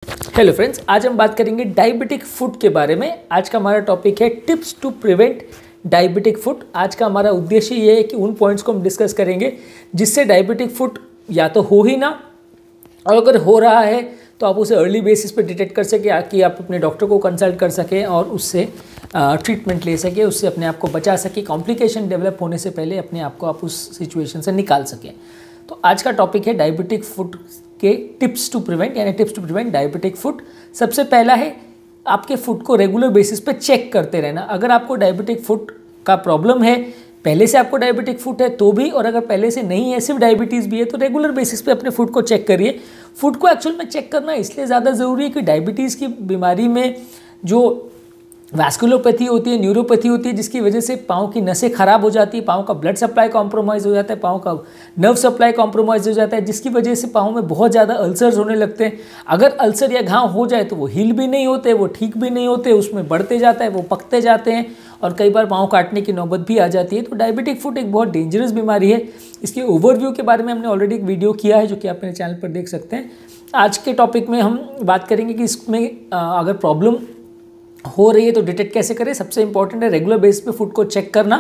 Hello friends, आज हम बात करेंगे डायबिटिक फुट के बारे में। आज का हमारा टॉपिक है tips to prevent diabetic foot. आज का हमारा उद्देश्य ये है कि उन पॉइंट्स को हम डिस्कस करेंगे जिससे डायबिटिक फुट या तो हो ही ना, और अगर हो रहा है तो आप उसे अर्ली बेसिस पे डिटेक्ट कर सके कि आप अपने डॉक्टर को कंसल्ट कर सकें और उससे ट्रीटमेंट ले सके, उससे अपने आप को बचा सके, कॉम्प्लिकेशन डेवलप होने से पहले अपने आप को आप उस सिचुएशन से निकाल सकें। तो आज का टॉपिक है डायबिटिक फुट के टिप्स टू प्रिवेंट, यानी tips to prevent diabetic foot. सबसे पहला है आपके फुट को रेगुलर बेसिस पे चेक करते रहना। अगर आपको डायबिटिक फुट का प्रॉब्लम है, पहले से आपको डायबिटिक फुट है तो भी, और अगर पहले से नहीं है, सिर्फ डायबिटीज़ भी है, तो रेगुलर बेसिस पे अपने फुट को चेक करिए। फुट को एक्चुअल में चेक करना इसलिए ज़्यादा ज़रूरी है कि डायबिटीज़ की बीमारी में जो वैस्कुलोपैथी होती है, न्यूरोपैथी होती है, जिसकी वजह से पाँव की नसें खराब हो जाती है, पाँव का ब्लड सप्लाई कॉम्प्रोमाइज़ हो जाता है, पाँव का नर्व सप्लाई कॉम्प्रोमाइज़ हो जाता है, जिसकी वजह से पाँव में बहुत ज़्यादा अल्सर्स होने लगते हैं। अगर अल्सर या घाव हो जाए तो वो हील भी नहीं होते, वो ठीक भी नहीं होते, उसमें बढ़ते जाता है, वो पकते जाते हैं और कई बार पाँव काटने की नौबत भी आ जाती है। तो डायबिटिक फुट एक बहुत डेंजरस बीमारी है। इसके ओवरव्यू के बारे में हमने ऑलरेडी एक वीडियो किया है जो कि आप मेरे चैनल पर देख सकते हैं। आज के टॉपिक में हम बात करेंगे कि इसमें अगर प्रॉब्लम हो रही है तो डिटेक्ट कैसे करें। सबसे इंपॉर्टेंट है रेगुलर बेस पे फुट को चेक करना।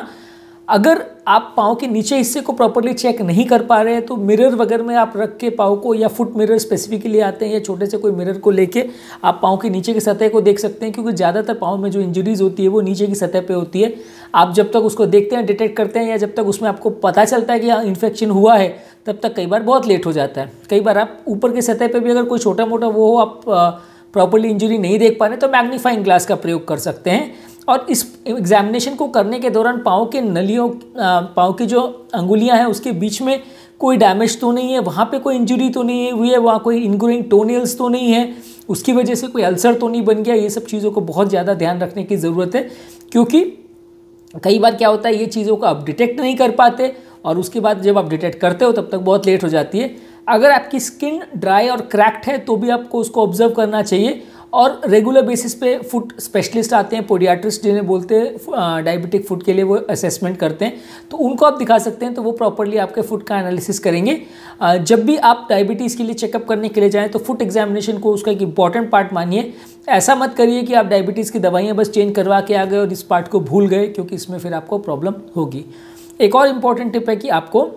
अगर आप पाँव के नीचे हिस्से को प्रॉपर्ली चेक नहीं कर पा रहे हैं तो मिरर वगैरह में आप रख के पाँव को, या फुट मिरर स्पेसिफिकली आते हैं, या छोटे से कोई मिरर को लेके आप पाँव के नीचे की सतह को देख सकते हैं, क्योंकि ज़्यादातर पाँव में जो इंजरीज होती है वो नीचे की सतह पे होती है। आप जब तक उसको देखते हैं, डिटेक्ट करते हैं, या जब तक उसमें आपको पता चलता है कि हाँ इन्फेक्शन हुआ है, तब तक कई बार बहुत लेट हो जाता है। कई बार आप ऊपर की सतह पर भी अगर कोई छोटा मोटा वो हो, आप प्रॉपर्ली इंजरी नहीं देख पा रहे तो मैग्नीफाइंग ग्लास का प्रयोग कर सकते हैं। और इस एग्जामिनेशन को करने के दौरान पाँव के नलियों, पाँव की जो अंगुलियां हैं उसके बीच में कोई डैमेज तो नहीं है, वहाँ पे कोई इंजरी तो नहीं हुई है, वहाँ कोई इनग्रोइंग टोनियल्स तो नहीं है, उसकी वजह से कोई अल्सर तो नहीं बन गया। ये सब चीज़ों को बहुत ज़्यादा ध्यान रखने की ज़रूरत है, क्योंकि कई बार क्या होता है ये चीज़ों को आप डिटेक्ट नहीं कर पाते और उसके बाद जब आप डिटेक्ट करते हो तब तक बहुत लेट हो जाती है। अगर आपकी स्किन ड्राई और क्रैक्ड है तो भी आपको उसको ऑब्जर्व करना चाहिए। और रेगुलर बेसिस पे फुट स्पेशलिस्ट आते हैं, पोडियाट्रिस्ट जिन्हें बोलते हैं डायबिटिक फुट के लिए, वो असेसमेंट करते हैं, तो उनको आप दिखा सकते हैं, तो वो प्रॉपर्ली आपके फुट का एनालिसिस करेंगे। जब भी आप डायबिटीज़ के लिए चेकअप करने के लिए जाएँ तो फुट एग्जामिनेशन को उसका एक इंपॉर्टेंट पार्ट मानिए। ऐसा मत करिए कि आप डायबिटीज़ की दवाइयाँ बस चेंज करवा के आ गए और इस पार्ट को भूल गए, क्योंकि इसमें फिर आपको प्रॉब्लम होगी। एक और इम्पॉर्टेंट टिप है कि आपको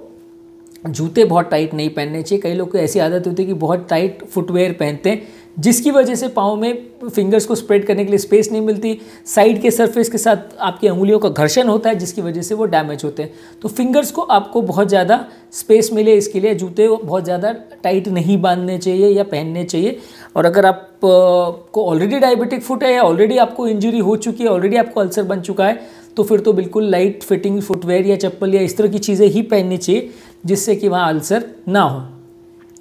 जूते बहुत टाइट नहीं पहनने चाहिए। कई लोग को ऐसी आदत होती है कि बहुत टाइट फुटवेयर पहनते हैं, जिसकी वजह से पाँव में फिंगर्स को स्प्रेड करने के लिए स्पेस नहीं मिलती, साइड के सरफेस के साथ आपकी अंगुलियों का घर्षण होता है, जिसकी वजह से वो डैमेज होते हैं। तो फिंगर्स को आपको बहुत ज़्यादा स्पेस मिले इसके लिए जूते बहुत ज़्यादा टाइट नहीं बांधने चाहिए या पहनने चाहिए। और अगर आप को ऑलरेडी डायबिटिक फुट है या ऑलरेडी आपको इंजरी हो चुकी है, ऑलरेडी आपको अल्सर बन चुका है, तो फिर तो बिल्कुल लाइट फिटिंग फुटवेयर या चप्पल या इस तरह की चीज़ें ही पहननी चाहिए, जिससे कि वहाँ अल्सर ना हो।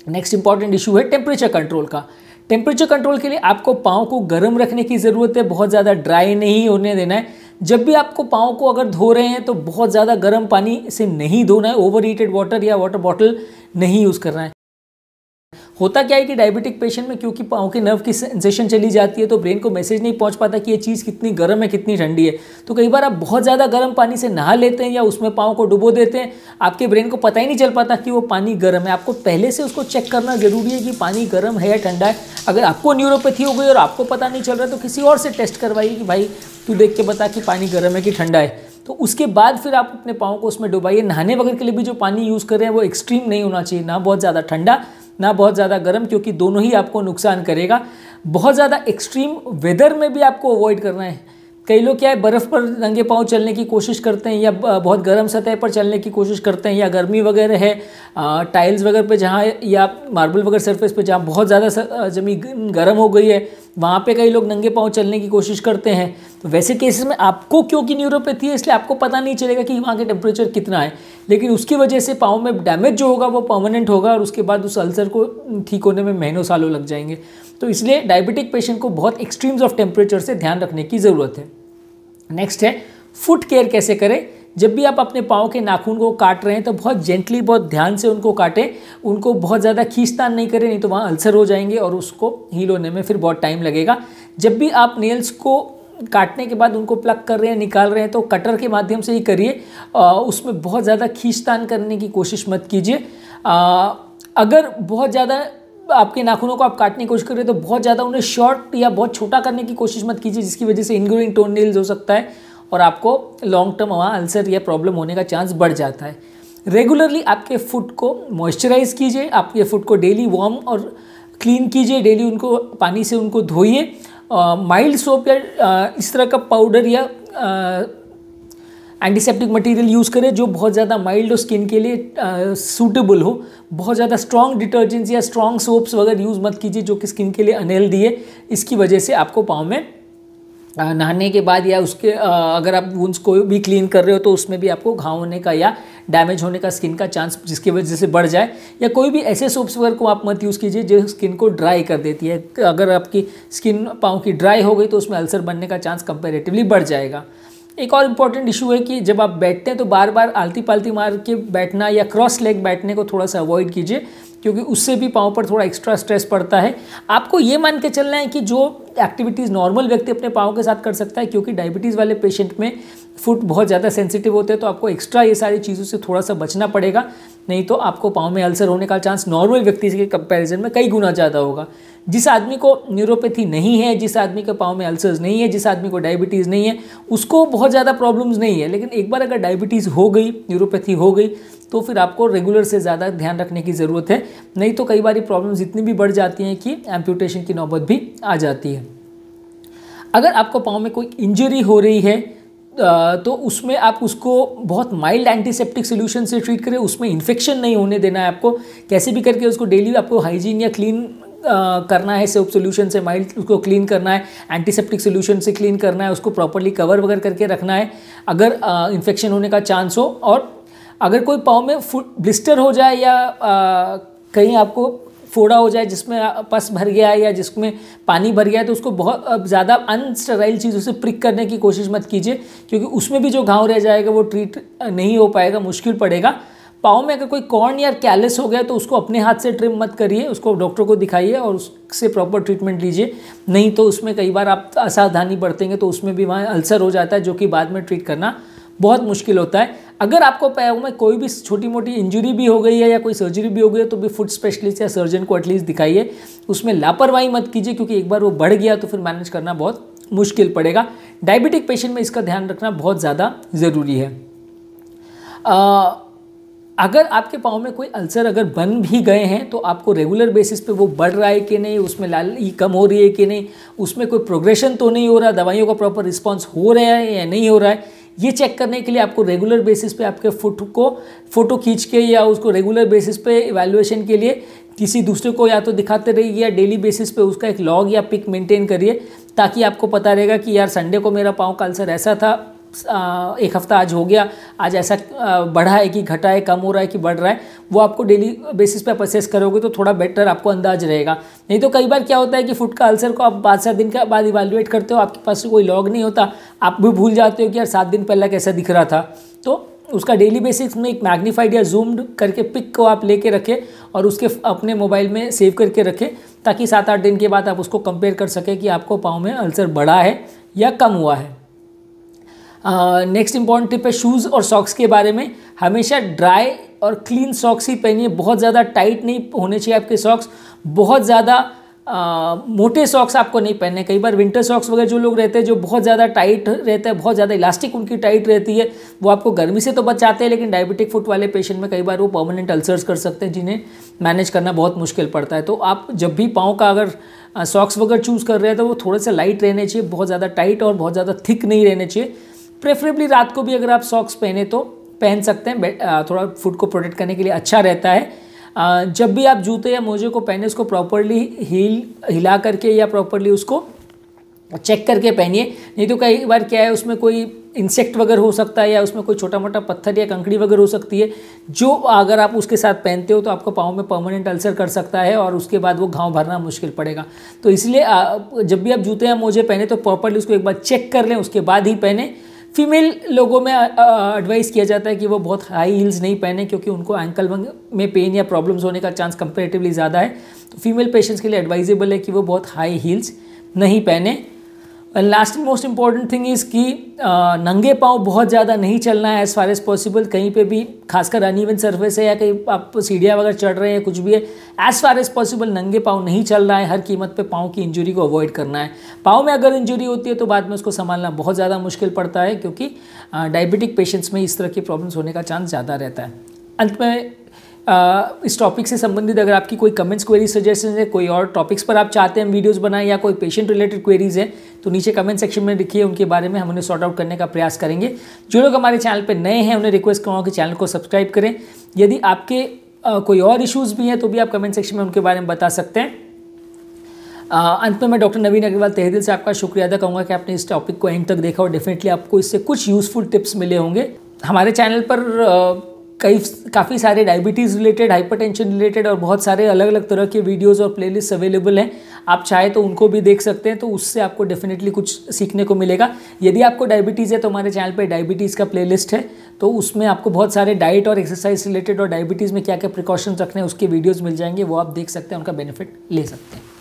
नेक्स्ट इंपॉर्टेंट इशू है टेम्परेचर कंट्रोल का। टेम्परेचर कंट्रोल के लिए आपको पाँव को गर्म रखने की ज़रूरत है, बहुत ज़्यादा ड्राई नहीं होने देना है। जब भी आपको पाँव को अगर धो रहे हैं तो बहुत ज़्यादा गर्म पानी से नहीं धोना है, ओवर हीटेड वाटर या वाटर बॉटल नहीं यूज़ करना है। होता क्या है कि डायबिटिक पेशेंट में क्योंकि पाँव के नर्व की सेंसेशन चली जाती है तो ब्रेन को मैसेज नहीं पहुंच पाता कि ये चीज़ कितनी गर्म है कितनी ठंडी है। तो कई बार आप बहुत ज़्यादा गर्म पानी से नहा लेते हैं या उसमें पाँव को डुबो देते हैं, आपके ब्रेन को पता ही नहीं चल पाता कि वो पानी गर्म है। आपको पहले से उसको चेक करना ज़रूरी है कि पानी गर्म है या ठंडा है। अगर आपको न्यूरोपैथी हो गई और आपको पता नहीं चल रहा तो किसी और से टेस्ट करवाइए कि भाई तू देख के बता कि पानी गर्म है कि ठंडा है। तो उसके बाद फिर आप अपने पाँव को उसमें डुबाइए। नहाने वगैरह के लिए भी जो पानी यूज़ कर रहे हैं वो एक्सट्रीम नहीं होना चाहिए, ना बहुत ज़्यादा ठंडा ना बहुत ज़्यादा गर्म, क्योंकि दोनों ही आपको नुकसान करेगा। बहुत ज़्यादा एक्सट्रीम वेदर में भी आपको अवॉइड करना है। कई लोग क्या है बर्फ़ पर नंगे पाँव चलने की कोशिश करते हैं, या बहुत गर्म सतह पर चलने की कोशिश करते हैं, या गर्मी वगैरह है टाइल्स वगैरह पे जहाँ, या मार्बल वगैरह सरफेस पे जहाँ बहुत ज़्यादा ज़मीन गर्म हो गई है, वहाँ पे कई लोग नंगे पाँव चलने की कोशिश करते हैं। तो वैसे केसेस में आपको क्योंकि न्यूरोपैथी है इसलिए आपको पता नहीं चलेगा कि वहाँ के टेम्परेचर कितना है, लेकिन उसकी वजह से पाँव में डैमेज जो होगा वो परमानेंट होगा और उसके बाद उस अल्सर को ठीक होने में महीनों सालों लग जाएंगे। तो इसलिए डायबिटिक पेशेंट को बहुत एक्सट्रीम्स ऑफ टेम्परेचर से ध्यान रखने की ज़रूरत है। नेक्स्ट है फुट केयर कैसे करें। जब भी आप अपने पाँव के नाखून को काट रहे हैं तो बहुत जेंटली, बहुत ध्यान से उनको काटें, उनको बहुत ज़्यादा खींचतान नहीं करें, नहीं तो वहाँ अल्सर हो जाएंगे और उसको हील होने में फिर बहुत टाइम लगेगा। जब भी आप नेल्स को काटने के बाद उनको प्लग कर रहे हैं, निकाल रहे हैं, तो कटर के माध्यम से ही करिए, उसमें बहुत ज़्यादा खींचतान करने की कोशिश मत कीजिए। अगर बहुत ज़्यादा आपके नाखूनों को आप काटने की कोशिश कर रहे हो तो बहुत ज़्यादा उन्हें शॉर्ट या बहुत छोटा करने की कोशिश मत कीजिए, जिसकी वजह से इनग्रोइंग टोननेल्स हो सकता है और आपको लॉन्ग टर्म वहाँ अल्सर या प्रॉब्लम होने का चांस बढ़ जाता है। रेगुलरली आपके फुट को मॉइस्चराइज कीजिए, आपके फुट को डेली वार्म और क्लीन कीजिए, डेली उनको पानी से उनको धोइए। माइल्ड सोप या इस तरह का पाउडर या एंटीसेप्टिक मटेरियल यूज़ करें जो बहुत ज़्यादा माइल्ड हो, स्किन के लिए सूटेबल हो। बहुत ज़्यादा स्ट्रॉन्ग डिटर्जेंट्स या स्ट्रॉन्ग सोप्स वगैरह यूज़ मत कीजिए जो कि स्किन के लिए अनहेल्दी है। इसकी वजह से आपको पाँव में नहाने के बाद या उसके अगर आप वुंड्स को भी क्लीन कर रहे हो तो उसमें भी आपको घाव होने का या डैमेज होने का स्किन का चांस जिसकी वजह से बढ़ जाए। या कोई भी ऐसे सोप्स वगैरह को आप मत यूज़ कीजिए जो स्किन को ड्राई कर देती है। अगर आपकी स्किन पाँव की ड्राई हो गई तो उसमें अल्सर बनने का चांस कंपैरेटिवली बढ़ जाएगा। एक और इम्पॉर्टेंट इशू है कि जब आप बैठते हैं तो बार बार आलती पालती मार के बैठना या क्रॉस लेग बैठने को थोड़ा सा अवॉइड कीजिए, क्योंकि उससे भी पाँव पर थोड़ा एक्स्ट्रा स्ट्रेस पड़ता है। आपको ये मान के चलना है कि जो एक्टिविटीज़ नॉर्मल व्यक्ति अपने पाँव के साथ कर सकता है, क्योंकि डायबिटीज़ वाले पेशेंट में फुट बहुत ज़्यादा सेंसिटिव होते हैं, तो आपको एक्स्ट्रा ये सारी चीज़ों से थोड़ा सा बचना पड़ेगा, नहीं तो आपको पाँव में अल्सर होने का चांस नॉर्मल व्यक्ति के कंपैरिजन में कई गुना ज़्यादा होगा। जिस आदमी को न्यूरोपैथी नहीं है, जिस आदमी के पाँव में अल्सर्स नहीं है, जिस आदमी को डायबिटीज़ नहीं है, उसको बहुत ज़्यादा प्रॉब्लम्स नहीं है। लेकिन एक बार अगर डायबिटीज़ हो गई, न्यूरोपैथी हो गई, तो फिर आपको रेगुलर से ज़्यादा ध्यान रखने की ज़रूरत है, नहीं तो कई बार प्रॉब्लम्स इतनी भी बढ़ जाती हैं कि एम्प्यूटेशन की नौबत भी आ जाती है। अगर आपको पाँव में कोई इंजरी हो रही है तो उसमें आप उसको बहुत माइल्ड एंटीसेप्टिक सोल्यूशन से ट्रीट करें, उसमें इन्फेक्शन नहीं होने देना है आपको। कैसे भी करके उसको डेली आपको हाइजीन या क्लीन करना है, सोप सोल्यूशन से माइल्ड उसको क्लीन करना है, एंटीसेप्टिक सोल्यूशन से क्लीन करना है, उसको प्रॉपर्ली कवर वगैरह करके रखना है अगर इन्फेक्शन होने का चांस हो। और अगर कोई पाँव में फुट ब्लिस्टर हो जाए या कहीं आपको फोड़ा हो जाए जिसमें पस भर गया है या जिसमें पानी भर गया है, तो उसको बहुत ज़्यादा अनस्टेराइल चीज़ों से प्रिक करने की कोशिश मत कीजिए, क्योंकि उसमें भी जो घाव रह जाएगा वो ट्रीट नहीं हो पाएगा, मुश्किल पड़ेगा। पाँव में अगर कोई कॉर्न या कैलस हो गया तो उसको अपने हाथ से ट्रिम मत करिए, उसको डॉक्टर को दिखाइए और उससे प्रॉपर ट्रीटमेंट लीजिए, नहीं तो उसमें कई बार आप असावधानी बरतेंगे तो उसमें भी वहाँ अल्सर हो जाता है, जो कि बाद में ट्रीट करना बहुत मुश्किल होता है। अगर आपको पैरों में कोई भी छोटी मोटी इंजरी भी हो गई है या कोई सर्जरी भी हो गई है तो भी फुट स्पेशलिस्ट या सर्जन को एटलीस्ट दिखाइए, उसमें लापरवाही मत कीजिए, क्योंकि एक बार वो बढ़ गया तो फिर मैनेज करना बहुत मुश्किल पड़ेगा। डायबिटिक पेशेंट में इसका ध्यान रखना बहुत ज़्यादा ज़रूरी है। अगर आपके पाँव में कोई अल्सर अगर बन भी गए हैं तो आपको रेगुलर बेसिस पे वो बढ़ रहा है कि नहीं, उसमें लाली कम हो रही है कि नहीं, उसमें कोई प्रोग्रेशन तो नहीं हो रहा, दवाइयों का प्रॉपर रिस्पॉन्स हो रहा है या नहीं हो रहा है, ये चेक करने के लिए आपको रेगुलर बेसिस पे आपके फुट को फ़ोटो खींच के या उसको रेगुलर बेसिस पे इवैल्यूएशन के लिए किसी दूसरे को या तो दिखाते रहिए या डेली बेसिस पे उसका एक लॉग या पिक मेंटेन करिए, ताकि आपको पता रहेगा कि यार संडे को मेरा पाँव का अल्सर ऐसा था, एक हफ्ता आज हो गया, आज ऐसा बढ़ा है कि घटा है, कम हो रहा है कि बढ़ रहा है, वो आपको डेली बेसिस पे आप असेस करोगे तो थोड़ा बेटर आपको अंदाज रहेगा। नहीं तो कई बार क्या होता है कि फुट का अल्सर को आप 5-7 दिन के बाद इवैल्यूएट करते हो, आपके पास कोई लॉग नहीं होता, आप भी भूल जाते हो कि यार 7 दिन पहले कैसा दिख रहा था, तो उसका डेली बेसिस में एक मैग्नीफाइड या जूम्ड करके पिक को आप लेके रखें और उसके अपने मोबाइल में सेव करके रखें, ताकि 7-8 दिन के बाद आप उसको कंपेयर कर सकें कि आपको पाँव में अल्सर बढ़ा है या कम हुआ है। नेक्स्ट इंपॉर्टेंट टिप है शूज़ और सॉक्स के बारे में। हमेशा ड्राई और क्लीन सॉक्स ही पहनिए, बहुत ज़्यादा टाइट नहीं होने चाहिए आपके सॉक्स, बहुत ज़्यादा मोटे सॉक्स आपको नहीं पहनने। कई बार विंटर सॉक्स वगैरह जो लोग रहते हैं जो बहुत ज़्यादा टाइट रहता है, बहुत ज़्यादा इलास्टिक उनकी टाइट रहती है, वो आपको गर्मी से तो बचाते हैं, लेकिन डायबिटिक फुट वाले पेशेंट में कई बार वो परमानेंट अल्सर्स कर सकते हैं, जिन्हें मैनेज करना बहुत मुश्किल पड़ता है। तो आप जब भी पाँव का अगर सॉक्स वगैरह चूज़ कर रहे हैं तो वो थोड़े से लाइट रहने चाहिए, बहुत ज़्यादा टाइट और बहुत ज़्यादा थिक नहीं रहने चाहिए। प्रेफरेबली रात को भी अगर आप सॉक्स पहने तो पहन सकते हैं, थोड़ा फुट को प्रोटेक्ट करने के लिए अच्छा रहता है। जब भी आप जूते या मोजे को पहने उसको प्रॉपरली हिला करके या प्रॉपरली उसको चेक करके पहनिए, नहीं तो कई बार क्या है उसमें कोई इंसेक्ट वगैरह हो सकता है या उसमें कोई छोटा मोटा पत्थर या कंकड़ी वगैरह हो सकती है, जो अगर आप उसके साथ पहनते हो तो आपको पाँव में परमानेंट अल्सर कर सकता है और उसके बाद वो घाव भरना मुश्किल पड़ेगा। तो इसलिए जब भी आप जूते या मोजे पहने तो प्रॉपरली उसको एक बार चेक कर लें, उसके बाद ही पहने। फीमेल लोगों में एडवाइस किया जाता है कि वो बहुत हाई हील्स नहीं पहने, क्योंकि उनको एंकल में पेन या प्रॉब्लम्स होने का चांस कंपैरेटिवली ज़्यादा है। तो फीमेल पेशेंट्स के लिए एडवाइजेबल है कि वो बहुत हाई हील्स नहीं पहने। Last and most important thing is कि नंगे पाँव बहुत ज़्यादा नहीं चलना है एज़ फार एज़ पॉसिबल। कहीं पे भी खासकर अनइवन सरफेस है या कहीं आप सीढ़ियाँ वगैरह चढ़ रहे हैं कुछ भी है, एज़ फार एज़ पॉसिबल नंगे पाँव नहीं चलना है। हर कीमत पे पाँव की इंजरी को अवॉइड करना है। पाँव में अगर इंजरी होती है तो बाद में उसको संभालना बहुत ज़्यादा मुश्किल पड़ता है, क्योंकि डायबिटिक पेशेंट्स में इस तरह की प्रॉब्लम्स होने का चांस ज़्यादा रहता है। अंत में इस टॉपिक से संबंधित अगर आपकी कोई कमेंट्स, क्वेरी, सजेशन है, कोई और टॉपिक्स पर आप चाहते हैं वीडियोस बनाएं या कोई पेशेंट रिलेटेड क्वेरीज है तो नीचे कमेंट सेक्शन में लिखिए, उनके बारे में हम उन्हें सॉर्ट आउट करने का प्रयास करेंगे। जो लोग हमारे चैनल पर नए हैं उन्हें रिक्वेस्ट करूँगा कि चैनल को सब्सक्राइब करें। यदि आपके कोई और इशूज़ भी हैं तो भी आप कमेंट सेक्शन में उनके बारे में बता सकते हैं। अंत में मैं डॉक्टर नवीन अग्रवाल तहे दिल से आपका शुक्रिया अदा करूँगा कि आपने इस टॉपिक को एंड तक देखा और डेफिनेटली आपको इससे कुछ यूज़फुल टिप्स मिले होंगे। हमारे चैनल पर काफ़ी सारे डायबिटीज़ रिलेटेड, हाइपरटेंशन रिलेटेड और बहुत सारे अलग अलग तरह के वीडियोस और प्लेलिस्ट अवेलेबल हैं। आप चाहे तो उनको भी देख सकते हैं, तो उससे आपको डेफिनेटली कुछ सीखने को मिलेगा। यदि आपको डायबिटीज़ है तो हमारे चैनल पे डायबिटीज़ का प्लेलिस्ट है, तो उसमें आपको बहुत सारे डाइट और एक्सरसाइज रिलेटेड और डायबिटीज़ में क्या क्या प्रिकॉशंस रखने हैं उसके वीडियोज़ मिल जाएंगे, वो आप देख सकते हैं, उनका बेनिफिट ले सकते हैं।